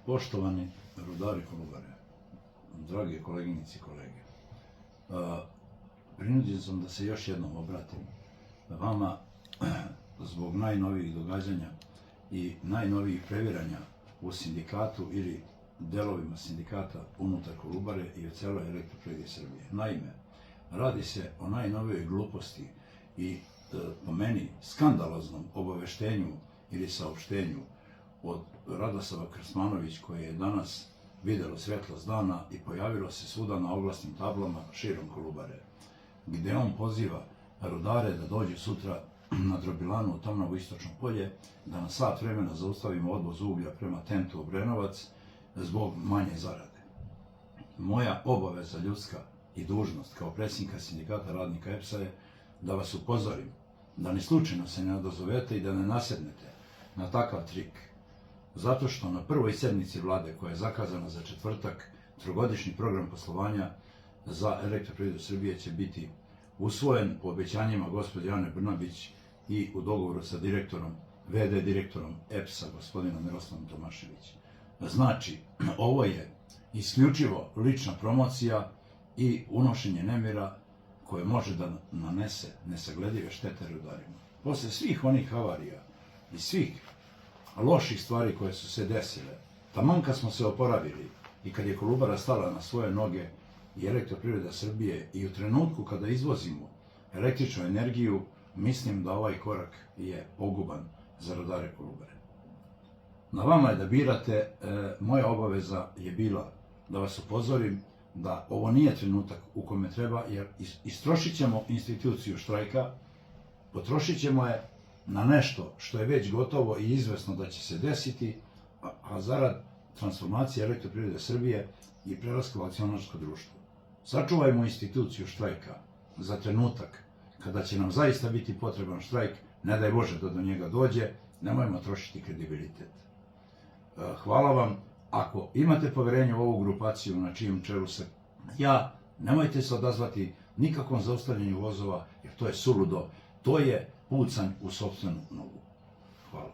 Poštovani rudari Kolubare, drage koleginice i kolege, prinuđen sam da se još jednom obratim vama zbog najnovijih događanja i najnovijih previranja u sindikatu ili delovima sindikata unutar Kolubare i u celoj Elektroprivredi Srbije. Naime, radi se o najnovijoj gluposti i po meni skandaloznom obaveštenju ili saopštenju od Radosava Krsmanović, koje je danas videlo svetlost dana i pojavilo se svuda na oglasnim tablama širom Kolubare, gde on poziva rudare da dođu sutra na drobilanu u Tamnovo istočno polje, da na sat vremena zaustavimo odvoz uglja prema Tentu Obrenovac zbog manje zarade. Moja obaveza ljudska i dužnost kao predsjednika sindikata radnika EPS-a je da vas upozorim da ni slučajno se ne odazovete i da ne nasednete na takav trik. Zato što na prvoj sednici vlade, koja je zakazana za četvrtak, trogodišnji program poslovanja za Elektroprivredu Srbije će biti usvojen po obećanjima gospođe Ane Brnabić i u dogovoru sa VD direktorom EPS-a, gospodinom Miroslavom Tomašević. Znači, ovo je isključivo lična promocija i unošenje nemira koje može da nanese nesagledive štete rudarima. Posle svih onih havarija i svih loših stvari koje su se desile, taman kad smo se oporavili i kad je Kolubara stala na svoje noge i Elektroprivreda Srbije i u trenutku kada izvozimo električnu energiju, mislim da ovaj korak je poguban za rudare Kolubare. Na vama je da birate, moja obaveza je bila da vas upozorim da ovo nije trenutak u kome treba, jer istrošit ćemo instituciju štrajka, potrošit ćemo je na nešto što je već gotovo i izvesno da će se desiti, a zarad transformacije Elektroprivrede Srbije i prelaska u akcionarsko društvo. Sačuvajmo instituciju štrajka za trenutak kada će nam zaista biti potreban štrajk, ne daj Bože da do njega dođe, nemojmo trošiti kredibilitet. Hvala vam. Ako imate poverenje u ovu grupaciju na čijem čelu sam ja, nemojte se odazvati nikakvom zaustavljanju vozova, jer to je suludo, to je pucanj u sopstvenu nogu. Hvala.